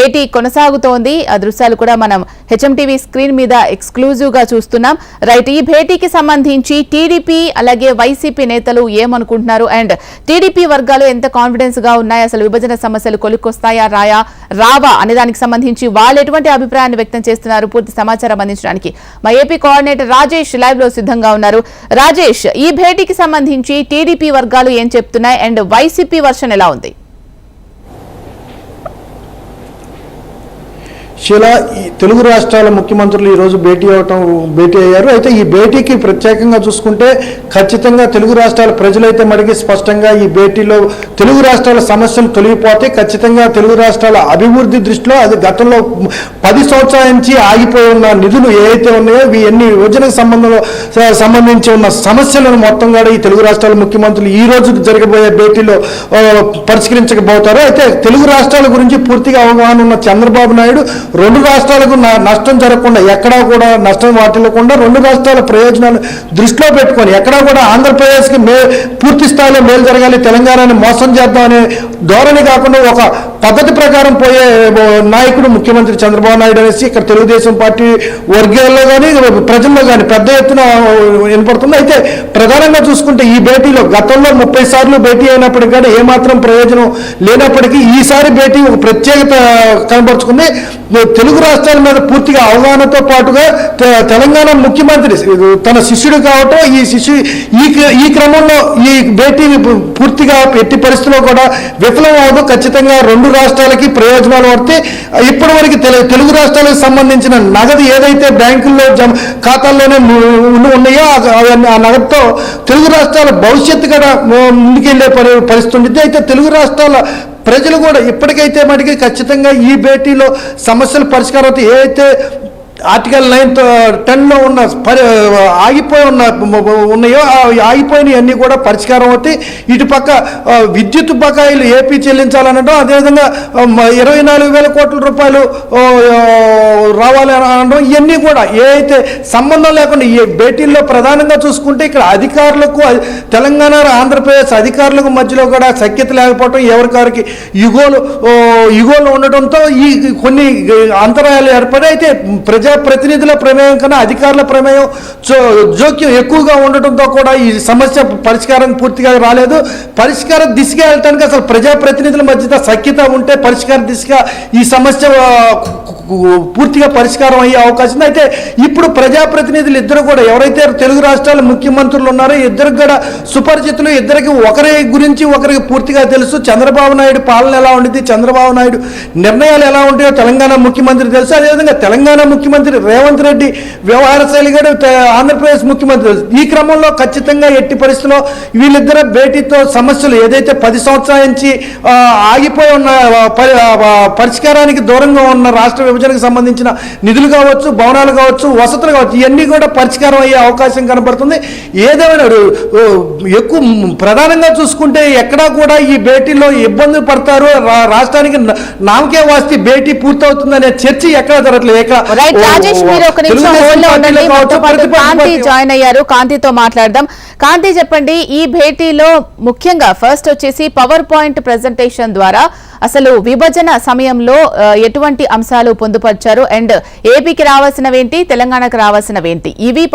భేటీ కొనసాగుతోంది. ఆ దృశ్యాలు కూడా మనం హెచ్ఎంటీవీ స్క్రీన్ మీద ఎక్స్క్లూజివ్ గా చూస్తున్నాం. రైట్, ఈ భేటీకి సంబంధించి టీడీపీ అలాగే వైసీపీ నేతలు ఏమనుకుంటున్నారు అండ్ టీడీపీ వర్గాలు ఎంత కాన్ఫిడెన్స్ గా ఉన్నాయి, అసలు విభజన సమస్యలు కొలుక్కొస్తాయా రావా అనే దానికి సంబంధించి వాళ్ళు ఎటువంటి అభిప్రాయాన్ని వ్యక్తం చేస్తున్నారు, పూర్తి సమాచారం అందించడానికి మా ఏపీ కోఆర్డినేటర్ రాజేష్ లైవ్ లో సిద్ధంగా ఉన్నారు. రాజేష్, ఈ భేటీకి సంబంధించి టీడీపీ వర్గాలు ఏం చెప్తున్నాయి అండ్ వైసీపీ వర్షన్ ఎలా ఉంది? శిలా తెలుగు రాష్ట్రాల ముఖ్యమంత్రులు ఈరోజు భేటీ అయ్యారు. అయితే ఈ భేటీకి ప్రత్యేకంగా చూసుకుంటే ఖచ్చితంగా తెలుగు రాష్ట్రాల ప్రజలైతే మడిగి స్పష్టంగా ఈ భేటీలో తెలుగు రాష్ట్రాల సమస్యలు తొలగిపోతే ఖచ్చితంగా తెలుగు రాష్ట్రాల అభివృద్ధి దృష్టిలో అది గతంలో 10 సంవత్సరాల నుంచి ఆగిపోయి ఉన్న నిధులు ఏవైతే ఉన్నాయో ఇవన్నీ విభజనకు సంబంధించి ఉన్న సమస్యలను మొత్తం కూడా ఈ తెలుగు రాష్ట్రాల ముఖ్యమంత్రులు ఈ రోజు జరగబోయే భేటీలో పరిష్కరించకపోతారు. అయితే తెలుగు రాష్ట్రాల గురించి పూర్తిగా అవగాహన ఉన్న చంద్రబాబు నాయుడు 2 రాష్ట్రాలకు నష్టం జరగకుండా, ఎక్కడా కూడా నష్టం వాటిల్లకుండా 2 రాష్ట్రాల ప్రయోజనాలు దృష్టిలో పెట్టుకొని ఎక్కడా కూడా ఆంధ్రప్రదేశ్కి పూర్తి స్థాయిలో మేలు జరగాలి, తెలంగాణని మోసం చేద్దాం అనే ధోరణి కాకుండా ఒక పద్ధతి ప్రకారం పోయే నాయకుడు ముఖ్యమంత్రి చంద్రబాబు నాయుడు అనేసి ఇక్కడ తెలుగుదేశం పార్టీ వర్గాల్లో కానీ ప్రజల్లో కానీ పెద్ద ఎత్తున వినపడుతుంది. అయితే ప్రధానంగా చూసుకుంటే ఈ భేటీలో గతంలో 30 సార్లు భేటీ అయినప్పటికీ కూడా ఏమాత్రం ప్రయోజనం లేనప్పటికీ ఈసారి భేటీ ఒక ప్రత్యేకత కనబరుచుకుంది. తెలుగు రాష్ట్రాల మీద పూర్తిగా అవగాహనతో పాటుగా తెలంగాణ ముఖ్యమంత్రి తన శిష్యుడు కావటం ఈ క్రమంలో ఈ భేటీని పూర్తిగా ఎట్టి పరిస్థితుల్లో కూడా విఫలం అవ్వదు. ఖచ్చితంగా 2 రాష్ట్రాలకి ప్రయోజనాలు పడితే ఇప్పటి వరకు తెలుగు రాష్ట్రాలకు సంబంధించిన నగదు ఏదైతే బ్యాంకుల్లో ఖాతాల్లోనే ఉన్నాయో ఆ నగదుతో తెలుగు రాష్ట్రాల భవిష్యత్తు కూడా ముందుకెళ్లే పరిస్థితి ఉంది. అయితే తెలుగు రాష్ట్రాల ప్రజలు కూడా ఇప్పటికైతే మటుకి ఖచ్చితంగా ఈ భేటీలో సమస్యల పరిష్కారం ఏదైతే ఆర్టికల్ 910లో ఉన్న ఆగిపోయి ఉన్నాయో ఆగిపోయినవన్నీ కూడా పరిష్కారం అవుతాయి. ఇటుపక్క విద్యుత్ బకాయిలు ఏపీ చెల్లించాలనడం, అదేవిధంగా 24,000 కోట్ల రూపాయలు రావాలి అనడం, ఇవన్నీ కూడా ఏదైతే సంబంధం లేకుండా ఈ భేటీల్లో ప్రధానంగా చూసుకుంటే ఇక్కడ అధికారులకు తెలంగాణ ఆంధ్రప్రదేశ్ అధికారులకు మధ్యలో కూడా సఖ్యత లేకపోవడం, ఎవరికారికి యుగోలు ఉండటంతో ఈ కొన్ని అంతరాయాలు ఏర్పడి అయితే ప్రజాప్రతినిధుల ప్రమేయం కన్నా అధికారుల ప్రమేయం జోక్యం ఎక్కువగా ఉండటంతో కూడా ఈ సమస్య పరిష్కారం పూర్తిగా రాలేదు. పరిష్కార దిశగా వెళ్ళటానికి అసలు ప్రజాప్రతినిధుల మధ్య సఖ్యత ఉంటే పరిష్కార దిశగా ఈ సమస్య పూర్తిగా పరిష్కారం అయ్యే అవకాశం ఉంది. అయితే ఇప్పుడు ప్రజాప్రతినిధులు ఇద్దరు కూడా ఎవరైతే తెలుగు రాష్ట్రాల ముఖ్యమంత్రులు ఉన్నారో ఇద్దరికి కూడా సుపరిచితులు, ఇద్దరికి ఒకరి గురించి ఒకరికి పూర్తిగా తెలుసు. చంద్రబాబు నాయుడు పాలన ఎలా ఉండేది, చంద్రబాబు నాయుడు నిర్ణయాలు ఎలా ఉంటాయో తెలంగాణ ముఖ్యమంత్రి తెలుసు. అదేవిధంగా తెలంగాణ ముఖ్యమంత్రి రేవంత్ రెడ్డి వ్యవహార శైలి కూడా ఆంధ్రప్రదేశ్ ముఖ్యమంత్రి తెలుసు. ఈ క్రమంలో ఖచ్చితంగా ఎట్టి పరిస్థితుల్లో వీళ్ళిద్దరు భేటీతో సమస్యలు ఏదైతే 10 సంవత్సరాల నుంచి ఆగిపోయి ఉన్న పరిష్కారానికి దూరంగా ఉన్న రాష్ట్ర విభజనకు సంబంధించిన నిధులు కావచ్చు, భవనాలు కావచ్చు, వసతులు కావచ్చు, ఇవన్నీ కూడా పరిష్కారం అయ్యే అవకాశం కనబడుతుంది. ఏదేమైనా ఎక్కువ ప్రధానంగా చూసుకుంటే ఎక్కడా కూడా ఈ భేటీలో ఇబ్బందులు పడతారు, రాష్ట్రానికి నామకే వాస్తి భేటీ పూర్తవుతుందనే చర్చ ఎక్కడా జరగట్లేదు. రాజేష్, మీరు ఒక నిమిషం హోల్డ్లో ఉండండి. కాంతి జాయిన్ అయ్యారు, కాంతితో మాట్లాడదాం. కాంతి, చెప్పండి, ఈ భేటీలో ముఖ్యంగా ఫస్ట్ వచ్చేసి పవర్ పాయింట్ ప్రెజెంటేషన్ ద్వారా అసలు విభజన సమయంలో ఎటువంటి అంశాలు పొందుపరిచారు అండ్ ఏపీకి రావాల్సినవేంటి, తెలంగాణకు రావాల్సినవేంటి, ఇవి